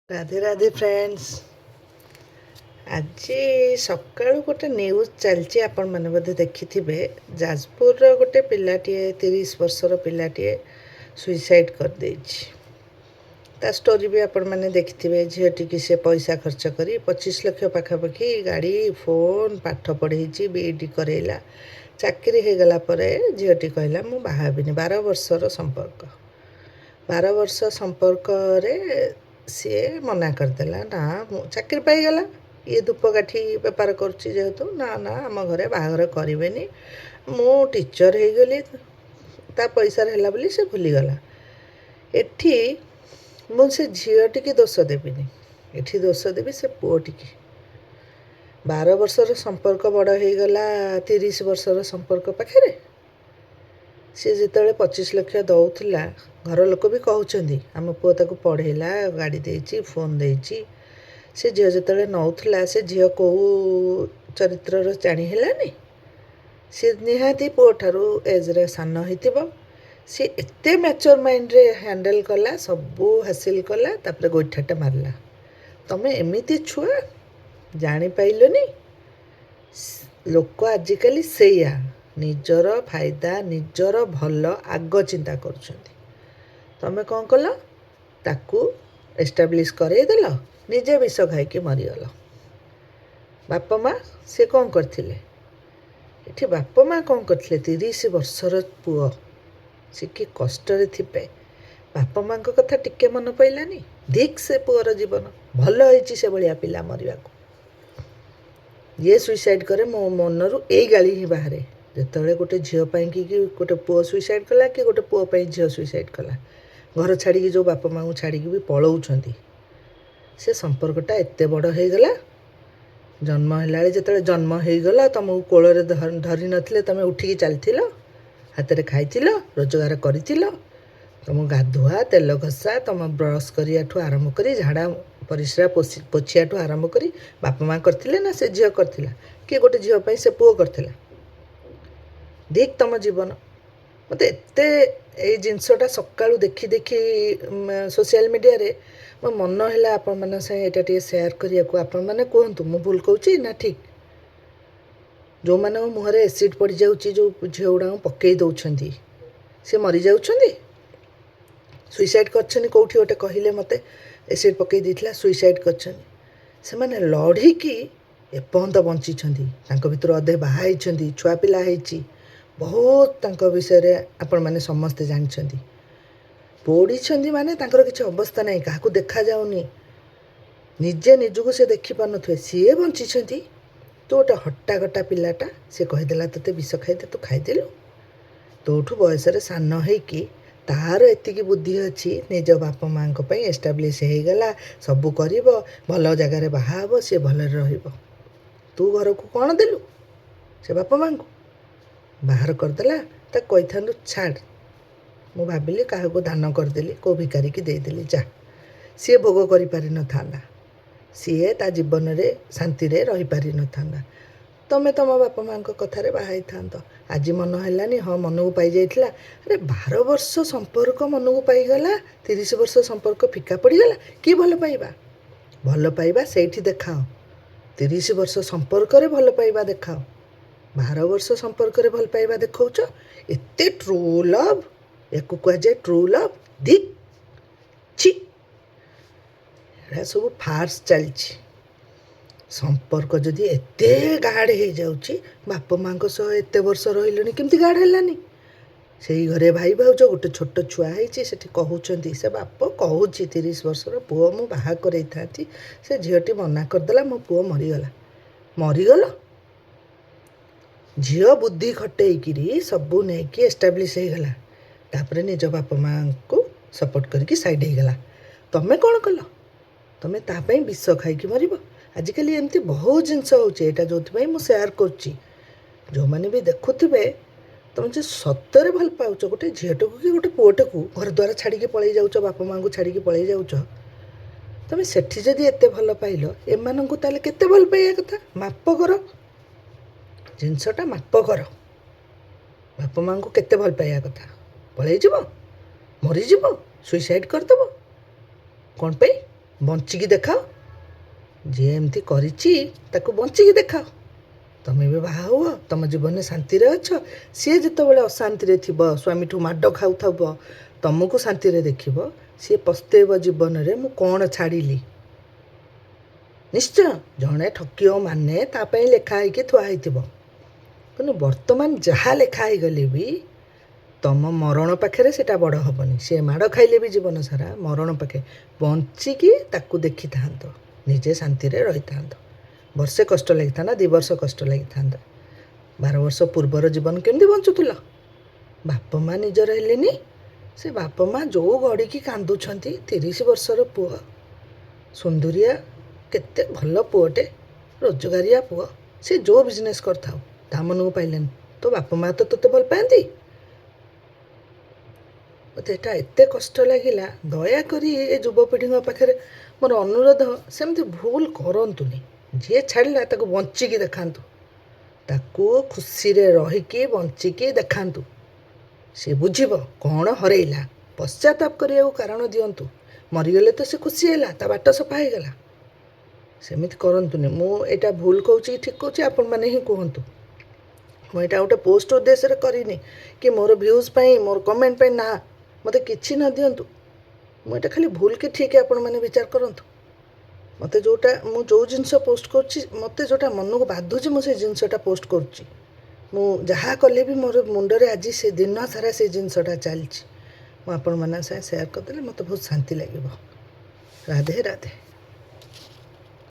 Radhe Radhe friends. ଆଜି ସକାଳୁ ଗୋଟେ ନ୍ୟୁଜ୍ ଚାଲିଛି, ଆପଣମାନେ ବୋଧେ ଦେଖିଥିବେ। ଯାଜପୁରର ଗୋଟେ ପିଲାଟିଏ, 30 ବର୍ଷର ପିଲାଟିଏ ସୁଇସାଇଡ଼୍ କରିଦେଇଛି। ତା ଷ୍ଟୋରି ବି ଆପଣମାନେ ଦେଖିଥିବେ। ଝିଅଟିକି ସେ ପଇସା ଖର୍ଚ୍ଚ କରି 25 ଲକ୍ଷ ପାଖାପାଖି ଗାଡ଼ି, ଫୋନ୍, ପାଠ ପଢ଼େଇଛି, ବିଇଡ଼ି କରେଇଲା। ଚାକିରି ହେଇଗଲା ପରେ ଝିଅଟି କହିଲା ମୁଁ ବାହା ହେବିନି। 12 ବର୍ଷର ସମ୍ପର୍କ। 12 ବର୍ଷ ସମ୍ପର୍କରେ ସିଏ ମନା କରିଦେଲା, ନା ମୁଁ ଚାକିରି ପାଇଗଲା, ଇଏ ଧୂପକାଠି ବେପାର କରୁଛି ଯେହେତୁ, ନା ନା ଆମ ଘରେ ବାହାଘର କରିବେନି, ମୁଁ ଟିଚର ହେଇଗଲି, ତା ପଇସାରେ ହେଲା ବୋଲି ସେ ଭୁଲିଗଲା। ଏଠି ମୁଁ ସେ ଝିଅଟିକି ଦୋଷ ଦେବିନି, ଏଠି ଦୋଷ ଦେବି ସେ ପୁଅଟିକି। 12 ବର୍ଷର ସମ୍ପର୍କ ବଡ଼ ହେଇଗଲା 30 ବର୍ଷର ସମ୍ପର୍କ ପାଖରେ। ସେ ଯେତେବେଳେ 25 ଲକ୍ଷ ଦେଉଥିଲା, ଘର ଲୋକ ବି କହୁଛନ୍ତି ଆମ ପୁଅ ତାକୁ ପଢ଼େଇଲା, ଗାଡ଼ି ଦେଇଛି, ଫୋନ୍ ଦେଇଛି। ସେ ଝିଅ ଯେତେବେଳେ ନେଉଥିଲା, ସେ ଝିଅ କେଉଁ ଚରିତ୍ରର ଜାଣି ହେଲାନି। ସେ ନିହାତି ପୁଅଠାରୁ ଏଜ୍ରେ ସାନ ହେଇଥିବ। ସେ ଏତେ ମ୍ୟାଚୋର୍ ମାଇଣ୍ଡରେ ହ୍ୟାଣ୍ଡେଲ୍ କଲା, ସବୁ ହାସିଲ କଲା, ତାପରେ ଗୋଇଠାଟା ମାରିଲା। ତମେ ଏମିତି ଛୁଆ ଜାଣିପାରିଲନି। ଲୋକ ଆଜିକାଲି ସେଇଆ, ନିଜର ଫାଇଦା, ନିଜର ଭଲ ଆଗ ଚିନ୍ତା କରୁଛନ୍ତି। ତମେ କ'ଣ କଲ? ତାକୁ ଏଷ୍ଟାବ୍ଲିଶ୍ କରେଇଦେଲ, ନିଜେ ବିଷ ଖାଇକି ମରିଗଲ। ବାପା ମା ସେ କ'ଣ କରିଥିଲେ? ଏଠି ବାପା ମା କ'ଣ କରିଥିଲେ? 30 ବର୍ଷର ପୁଅ, ସେ କି କଷ୍ଟରେ ଥିବେ। ବାପା ମାଙ୍କ କଥା ଟିକେ ମନେ ପଡ଼ିଲାନି? ଧିକ୍ ସେ ପୁଅର ଜୀବନ। ଭଲ ହେଇଛି ସେଭଳିଆ ପିଲା ମରିବାକୁ। ଇଏ ସୁଇସାଇଡ଼୍ କରେ, ମୋ ମନରୁ ଏଇ ଗାଳି ହିଁ ବାହାରେ। ଯେତେବେଳେ ଗୋଟେ ଝିଅ ପାଇଁକି ଗୋଟେ ପୁଅ ସୁଇସାଇଡ଼୍ କଲା, କି ଗୋଟେ ପୁଅ ପାଇଁ ଝିଅ ସୁଇସାଇଡ଼୍ କଲା, ଘର ଛାଡ଼ିକି ଯେଉଁ ବାପା ମାଙ୍କୁ ଛାଡ଼ିକି ବି ପଳାଉଛନ୍ତି, ସେ ସମ୍ପର୍କଟା ଏତେ ବଡ଼ ହେଇଗଲା। ଜନ୍ମ ହେଲାବେଳେ ଯେତେବେଳେ ଜନ୍ମ ହେଇଗଲା, ତୁମକୁ କୋଳରେ ଧରି ନଥିଲେ, ତୁମେ ଉଠିକି ଚାଲିଥିଲ, ହାତରେ ଖାଇଥିଲ, ରୋଜଗାର କରିଥିଲ। ତୁମ ଗାଧୁଆ, ତେଲ ଘଷା, ତୁମ ବ୍ରସ୍ କରିବାଠୁ ଆରମ୍ଭ କରି, ଝାଡ଼ା ପରିସ୍ରା ପୋଛିଆଠୁ ଆରମ୍ଭ କରି ବାପା ମା କରିଥିଲେ ନା ସେ ଝିଅ କରିଥିଲା? କି ଗୋଟେ ଝିଅ ପାଇଁ ସେ ପୁଅ କରିଥିଲା? ଧିକ୍ ତମ ଜୀବନ। ମୋତେ ଏତେ ଏଇ ଜିନିଷଟା ସକାଳୁ ଦେଖି ଦେଖି ସୋସିଆଲ ମିଡ଼ିଆରେ ମୋ ମନ ହେଲା ଆପଣମାନଙ୍କ ସାଙ୍ଗେ ଏଇଟା ଟିକେ ସେୟାର କରିବାକୁ। ଆପଣମାନେ କୁହନ୍ତୁ ମୁଁ ଭୁଲ କହୁଛି ନା ଠିକ୍? ଯେଉଁମାନଙ୍କ ମୁହଁରେ ଏସିଡ଼୍ ପଡ଼ିଯାଉଛି, ଯେଉଁ ଝିଅ ଗୁଡ଼ାଙ୍କୁ ପକାଇ ଦେଉଛନ୍ତି, ସେ ମରିଯାଉଛନ୍ତି। ସୁଇସାଇଡ଼୍ କରିଛନ୍ତି କେଉଁଠି ଗୋଟେ କହିଲେ ମୋତେ? ଏସିଡ଼୍ ପକାଇ ଦେଇଥିଲା, ସୁଇସାଇଡ଼୍ କରିଛନ୍ତି। ସେମାନେ ଲଢ଼ିକି ଏପର୍ଯ୍ୟନ୍ତ ବଞ୍ଚିଛନ୍ତି। ତାଙ୍କ ଭିତରୁ ଅଧେ ବାହା ହେଇଛନ୍ତି, ଛୁଆ ପିଲା ହେଇଛି। ବହୁତ ତାଙ୍କ ବିଷୟରେ ଆପଣମାନେ ସମସ୍ତେ ଜାଣିଛନ୍ତି। ପୋଡ଼ିଛନ୍ତି ମାନେ ତାଙ୍କର କିଛି ଅବସ୍ଥା ନାହିଁ, କାହାକୁ ଦେଖାଯାଉନି, ନିଜେ ନିଜକୁ ସେ ଦେଖିପାରୁନଥିବେ। ସିଏ ବଞ୍ଚିଛନ୍ତି। ତୁ ଗୋଟେ ହଟ୍ଟାକଟା ପିଲାଟା, ସେ କହିଦେଲା ତୋତେ ବିଷ ଖାଇଦେ, ତୁ ଖାଇଦେଲୁ। ତୋଠୁ ବୟସରେ ସାନ ହେଇକି ତାହାର ଏତିକି ବୁଦ୍ଧି ଅଛି, ନିଜ ବାପା ମାଙ୍କ ପାଇଁ ଏଷ୍ଟାବ୍ଲିଶ୍ ହେଇଗଲା, ସବୁ କରିବ, ଭଲ ଜାଗାରେ ବାହା ହେବ, ସିଏ ଭଲରେ ରହିବ। ତୁ ଘରକୁ କ'ଣ ଦେଲୁ? ସେ ବାପା ମାଙ୍କୁ ବାହାର କରିଦେଲା। ତାକୁ କହିଥାନ୍ତୁ ଛାଡ଼, ମୁଁ ଭାବିଲି କାହାକୁ ଦାନ କରିଦେଲି, କେଉଁ ଭିକାରୀକି ଦେଇଦେଲି, ଯା। ସିଏ ଭୋଗ କରିପାରିନଥାନ୍ତା, ସିଏ ତା ଜୀବନରେ ଶାନ୍ତିରେ ରହିପାରିନଥାନ୍ତା। ତମେ ତମ ବାପା ମାଙ୍କ କଥାରେ ବାହା ହେଇଥାନ୍ତ। ଆଜି ମନ ହେଲାନି? ହଁ, ମନକୁ ପାଇଯାଇଥିଲା। ଆରେ 12 ବର୍ଷ ସମ୍ପର୍କ ମନକୁ ପାଇଗଲା, 30 ବର୍ଷ ସମ୍ପର୍କ ଫିକା ପଡ଼ିଗଲା। କି ଭଲ ପାଇବା? ଭଲ ପାଇବା ସେଇଠି ଦେଖାଅ। 30 ବର୍ଷ ସମ୍ପର୍କରେ ଭଲ ପାଇବା ଦେଖାଅ। 12 ବର୍ଷ ସମ୍ପର୍କରେ ଭଲ ପାଇବା ଦେଖାଉଛ। ଏତେ ଟ୍ରୁ ଲଭ୍, ୟାକୁ କୁହାଯାଏ ଟ୍ରୁ ଲଭ୍। ଧିକ୍, ଛି, ଏଗୁଡ଼ା ସବୁ ଫାର୍ସ ଚାଲିଛି। ସମ୍ପର୍କ ଯଦି ଏତେ ଗାଢ଼ ହେଇଯାଉଛି, ବାପା ମାଙ୍କ ସହ ଏତେ ବର୍ଷ ରହିଲେଣି, କେମିତି ଗାଢ଼ ହେଲାନି? ସେଇ ଘରେ ଭାଇ ଭାଉଜ, ଗୋଟେ ଛୋଟ ଛୁଆ ହେଇଛି, ସେଠି କହୁଛନ୍ତି, ସେ ବାପ କହୁଛି 30 ବର୍ଷର ପୁଅ ମୁଁ ବାହା କରେଇଥାନ୍ତି, ସେ ଝିଅଟି ମନା କରିଦେଲା, ମୋ ପୁଅ ମରିଗଲା। ମରିଗଲ? ଝିଅ ବୁଦ୍ଧି ଖଟେଇକିରି ସବୁ ନେଇକି ଏଷ୍ଟାବ୍ଲିଶ୍ ହେଇଗଲା, ତାପରେ ନିଜ ବାପା ମାଙ୍କୁ ସପୋର୍ଟ କରିକି ସାଇଡ଼୍ ହେଇଗଲା। ତମେ କ'ଣ କଲ? ତମେ ତା ପାଇଁ ବିଷ ଖାଇକି ମରିବ? ଆଜିକାଲି ଏମିତି ବହୁତ ଜିନିଷ ହେଉଛି। ଏଇଟା ଯେଉଁଥିପାଇଁ ମୁଁ ସେୟାର କରୁଛି। ଯେଉଁମାନେ ବି ଦେଖୁଥିବେ, ତୁମେ ଯେ ସତରେ ଭଲ ପାଉଛ ଗୋଟେ ଝିଅଟାକୁ କି ଗୋଟେ ପୁଅଟାକୁ, ଘର ଦ୍ୱାର ଛାଡ଼ିକି ପଳେଇ ଯାଉଛ, ବାପା ମାଙ୍କୁ ଛାଡ଼ିକି ପଳେଇ ଯାଉଛ, ତୁମେ ସେଠି ଯଦି ଏତେ ଭଲ ପାଇଲ, ଏମାନଙ୍କୁ ତାହେଲେ କେତେ ଭଲ ପାଇବା କଥା? ମାପ କର, ଜିନିଷଟା ମାପ କର। ବାପା ମାଙ୍କୁ କେତେ ଭଲ ପାଇବା କଥା? ପଳେଇଯିବ, ମରିଯିବ, ସୁଇସାଇଡ଼୍ କରିଦେବ? କ'ଣ ପାଇଁ? ବଞ୍ଚିକି ଦେଖାଅ। ଯିଏ ଏମିତି କରିଛି ତାକୁ ବଞ୍ଚିକି ଦେଖାଅ। ତମେ ବି ବାହା ହୁଅ, ତମ ଜୀବନରେ ଶାନ୍ତିରେ ଅଛ। ସିଏ ଯେତେବେଳେ ଅଶାନ୍ତିରେ ଥିବ, ସ୍ୱାମୀଠୁ ମାଡ଼ ଖାଉଥିବ, ତମକୁ ଶାନ୍ତିରେ ଦେଖିବ, ସିଏ ପସ୍ତେଇବ ଜୀବନରେ, ମୁଁ କ'ଣ ଛାଡ଼ିଲି। ନିଶ୍ଚୟ ଜଣେ ଠକିବ ମାନେ ତା ପାଇଁ ଲେଖା ହେଇକି ଥୁଆ ହେଇଥିବ। କିନ୍ତୁ ବର୍ତ୍ତମାନ ଯାହା ଲେଖା ହେଇଗଲେ ବି ତମ ମରଣ ପାଖରେ ସେଇଟା ବଡ଼ ହେବନି। ସେ ମାଡ଼ ଖାଇଲେ ବି ଜୀବନ ସାରା ମରଣ ପାଖେ ବଞ୍ଚିକି ତାକୁ ଦେଖିଥାନ୍ତ, ନିଜେ ଶାନ୍ତିରେ ରହିଥାନ୍ତ। ବର୍ଷେ କଷ୍ଟ ଲାଗିଥାନ୍ତା, 2 ବର୍ଷ କଷ୍ଟ ଲାଗିଥାନ୍ତା। 12 ବର୍ଷ ପୂର୍ବର ଜୀବନ କେମିତି ବଞ୍ଚୁଥିଲ? ବାପା ମା' ନିଜର ହେଲେନି। ସେ ବାପା ମା' ଯେଉଁ ଗଡ଼ିକି କାନ୍ଦୁଛନ୍ତି, 30 ବର୍ଷର ପୁଅ, ସୁନ୍ଦରିଆ, କେତେ ଭଲ ପୁଅଟେ, ରୋଜଗାରିଆ ପୁଅ, ସେ ଯେଉଁ ବିଜନେସ୍ କରିଥାଉ, ତା ମନକୁ ପାଇଲେନି। ତୋ ବାପା ମା' ତ ତୋତେ ଭଲ ପାଆନ୍ତି। ମୋତେ ଏଇଟା ଏତେ କଷ୍ଟ ଲାଗିଲା। ଦୟାକରି ଏ ଯୁବପିଢ଼ିଙ୍କ ପାଖରେ ମୋର ଅନୁରୋଧ, ସେମିତି ଭୁଲ କରନ୍ତୁନି। ଯିଏ ଛାଡ଼ିଲା ତାକୁ ବଞ୍ଚିକି ଦେଖାନ୍ତୁ, ତାକୁ ଖୁସିରେ ରହିକି ବଞ୍ଚିକି ଦେଖାନ୍ତୁ। ସେ ବୁଝିବ କ'ଣ ହରେଇଲା। ପଶ୍ଚାତାପ କରିବାକୁ କାରଣ ଦିଅନ୍ତୁ। ମରିଗଲେ ତ ସେ ଖୁସି ହେଲା, ତା ବାଟ ସଫା ହେଇଗଲା। ସେମିତି କରନ୍ତୁନି। ମୁଁ ଏଇଟା ଭୁଲ କହୁଛି କି ଠିକ୍ କହୁଛି, ଆପଣମାନେ ହିଁ କୁହନ୍ତୁ। ମୁଁ ଏଇଟା ଗୋଟେ ପୋଷ୍ଟ ଉଦ୍ଦେଶ୍ୟରେ କରିନି କି ମୋର ଭ୍ୟୁଜ୍ ପାଇଁ, ମୋର କମେଣ୍ଟ ପାଇଁ। ନା, ମୋତେ କିଛି ନ ଦିଅନ୍ତୁ। ମୁଁ ଏଇଟା ଖାଲି ଭୁଲ କି ଠିକ୍ ଆପଣମାନେ ବିଚାର କରନ୍ତୁ। ମୋତେ ମୁଁ ଯେଉଁ ଜିନିଷ ପୋଷ୍ଟ କରୁଛି, ମୋତେ ଯେଉଁଟା ମନକୁ ବାଧୁଛି, ମୁଁ ସେ ଜିନିଷଟା ପୋଷ୍ଟ କରୁଛି। ମୁଁ ଯାହା କଲେ ବି ମୋର ମୁଣ୍ଡରେ ଆଜି ସେ ଦିନ ସାରା ସେ ଜିନିଷଟା ଚାଲିଛି। ମୁଁ ଆପଣମାନଙ୍କ ସାଙ୍ଗେ ସେୟାର କରିଦେଲେ ମୋତେ ବହୁତ ଶାନ୍ତି ଲାଗିବ। ରାଧେ ରାଧେ।